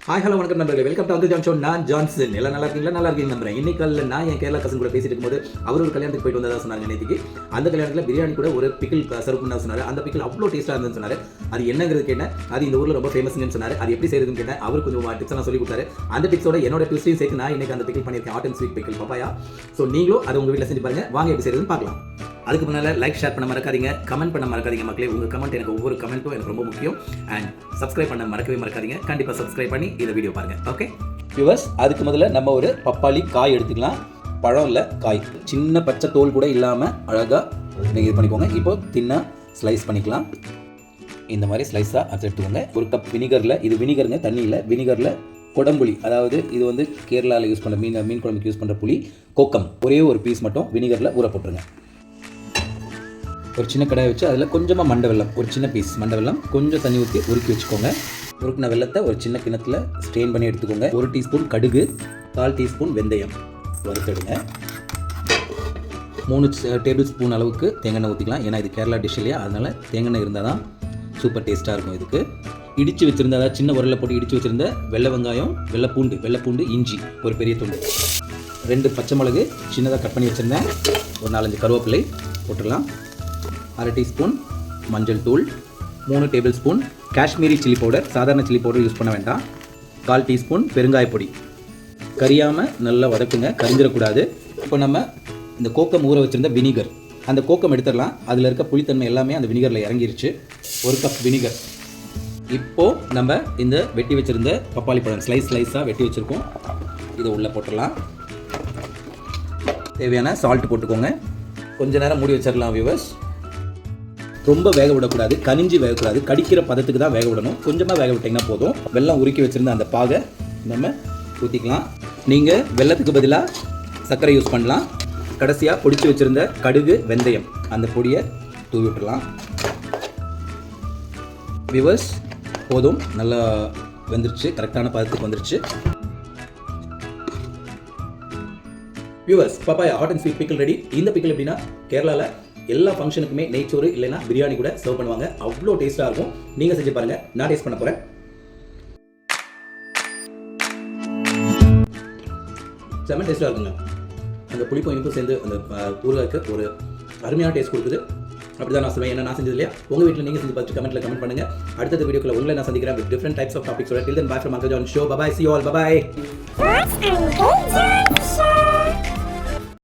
Hi hello வணக்கம் நண்பர்களே, welcome to uncle John show. நான் ஜான்சன். எல்லாம் நல்லா இருக்கீங்களா? நல்லா இருக்கீங்க நம்புறேன். இன்னைக்கு காலையில் நான் என் கேரளா கசன் கூட பேசிட்டு இருக்கும்போது அவர் ஒரு கல்யாணத்துக்கு போயிட்டு வந்ததா சொன்னாங்க. நேற்றுக்கு அந்த கல்யாணத்தில் பிரியாணி கூட ஒரு பிக்கிள் சர்வ் பண்ண சொன்னார். அந்த பிக்கிள் அவ்வளோ டேஸ்ட்டாக இருந்துன்னு சொன்னார். அது என்னங்கிறது கேட்டேன். அது இந்த ஊரில் ரொம்ப ஃபேமஸ்ன்னு சொன்னார். அது எப்படி செய்யறதுன்னு கேட்டேன். அவர் கொஞ்சம் டிப்ஸ் எல்லாம் சொல்லி கொடுத்தாரு. அந்த டிப்ஸோட என்னோட டிப்ஸையும் சேர்த்து நான் இன்னைக்கு அந்த பிக்கிள் பண்ணியிருக்கேன். Hot and sweet pickle papaya. So நீங்களும் அதை உங்கள் வீட்டில் செஞ்சு பாருங்க. வாங்க எப்படி செய்யறதுன்னு பார்க்கலாம். அதுக்கு முன்னால் லைக் ஷேர் பண்ண மறக்காதீங்க, கமெண்ட் பண்ண மறக்காதீங்க மக்களே. உங்கள் கமெண்ட் எனக்கு ஒவ்வொரு கமெண்ட்டும் எனக்கு ரொம்ப முக்கியம். அண்ட் சப்ஸ்கிரைப் பண்ண மறக்கவே மறக்காதீங்க. கண்டிப்பாக சப்ஸ்கிரைப் பண்ணி இந்த வீடியோ பாருங்கள். ஓகே வியூவர்ஸ், அதுக்கு முதல்ல நம்ம ஒரு பப்பாளி காய் எடுத்துக்கலாம். பழம் இல்லை, காய். சின்ன பச்சை தோல் கூட இல்லாமல் அழகாக நீங்கள் இது பண்ணிக்கோங்க. இப்போ தின்னாக ஸ்லைஸ் பண்ணிக்கலாம். இந்த மாதிரி ஸ்லைஸாக அரைச்சி எடுத்துக்கோங்க. ஒரு கப் வினிகரில், இது வினிகருங்க, தண்ணி இல்லை, வினிகரில் கொடம்புளி, அதாவது இது வந்து கேரளாவில் யூஸ் பண்ணுற மீன் குழம்புக்கு யூஸ் பண்ணுற புளி, கோக்கம், ஒரே ஒரு பீஸ் மட்டும் வினிகரில் ஊற போட்டுருங்க. ஒரு சின்ன கடாயை வச்சு அதில் கொஞ்சமாக மண்டை வெல்லம், ஒரு சின்ன பீஸ் மண்டை வெல்லம், கொஞ்சம் தண்ணி ஊற்றி உருக்கி வச்சுக்கோங்க. உருக்கின வெல்லத்தை ஒரு சின்ன கிணத்துல ஸ்ட்ரெயின் பண்ணி எடுத்துக்கோங்க. 1 டீஸ்பூன் கடுகு, 1/4 டீஸ்பூன் வெந்தயம் வறுத்தெடுங்க. 3 டேபிள் ஸ்பூன் அளவுக்கு தேங்காய் ஊற்றிக்கலாம். ஏன்னா இது கேரளா டிஷ் இல்லையா, அதனால் தேங்காய் இருந்தால் தான் சூப்பர் டேஸ்ட்டாக இருக்கும். இதுக்கு இடித்து வச்சுருந்த, அதாவது சின்ன உரலில் போட்டு இடித்து வச்சுருந்த வெள்ளை வெங்காயம், வெள்ளைப்பூண்டு, இஞ்சி ஒரு பெரிய துண்டு, 2 பச்சை மிளகு சின்னதாக கட் பண்ணி வச்சுருந்தேன், ஒரு 4-5 கருவேப்பிலை போட்டுடலாம். 1/2 டீஸ்பூன் மஞ்சள் தூள், 3 table spoon Kashmiri chilli powder, சாதாரண சில்லி பவுடர் யூஸ் பண்ண வேண்டாம், 1/4 டீஸ்பூன் பெருங்காய பொடி. கரியாமல் நல்லா வதக்குங்க, கரிஞ்சிடக்கூடாது. இப்போ நம்ம இந்த கோக்கம் ஊற வச்சுருந்த வினிகர், அந்த கோக்கம் எடுத்துடலாம். அதில் இருக்க புளித்தன்மை எல்லாமே அந்த வினிகரில் இறங்கிருச்சு. 1 கப் வினிகர். இப்போது நம்ம இந்த வெட்டி வச்சுருந்த பப்பாளி பழம் ஸ்லைஸாக வெட்டி வச்சுருக்கோம், இதை உள்ளே போட்டுடலாம். தேவையான சால்ட் போட்டுக்கோங்க. கொஞ்ச நேரம் மூடி வச்சிடலாம் வியூவர்ஸ். ரொம்ப வேக விடக்கூடாது, கனிஞ்சி வேகக்கூடாது, கடிக்கிற பதத்துக்கு தான் வேக விடணும். கொஞ்சமாக வேக விட்டிங்கன்னா போதும். வெல்லம் உருக்கி வச்சுருந்த அந்த பாகை நம்ம ஊற்றிக்கலாம். நீங்கள் வெல்லத்துக்கு பதிலாக சர்க்கரை யூஸ் பண்ணலாம். கடைசியாக பொடிச்சு வச்சுருந்த கடுகு, வெந்தயம் அந்த பொடியை தூவி விட்டுடலாம். வியூவர்ஸ் போதும், நல்லா வெந்துருச்சு, கரெக்டான பதத்துக்கு வந்துருச்சு. Viewers, papaya hot and sweet pickle ready. இந்த பிக்கிள் எப்படின்னா கேரளாவில் எல்லா ஃபங்க்ஷனுக்குமே நெய்ச்சோறு இல்லைன்னா பிரியாணி கூட சர்வ் பண்ணுவாங்க. அவ்வளோ டேஸ்ட்டாக இருக்கும். நீங்கள் செஞ்சு பாருங்கள். நான் டேஸ்ட் பண்ண போகிறேன். செம்ம டேஸ்ட்டாக இருக்குங்க. அந்த புளிப்பும் இனிப்பும் சேர்ந்து அந்த ஊறுகாய்க்கு ஒரு அருமையான டேஸ்ட் கொடுக்குது. அப்படி தான் நான் சொல்லுவேன். என்ன நான் செஞ்சது இல்லையா, உங்கள் வீட்டில் நீங்கள் செஞ்சு பார்த்து கமெண்ட்டில் கமெண்ட் பண்ணுங்கள். அடுத்த வீடியோக்குள்ள உங்களை நான் சந்திக்கிறேன் with different types of topics. Till then, bye from Uncle John Show. Bye bye. See you all. Bye bye.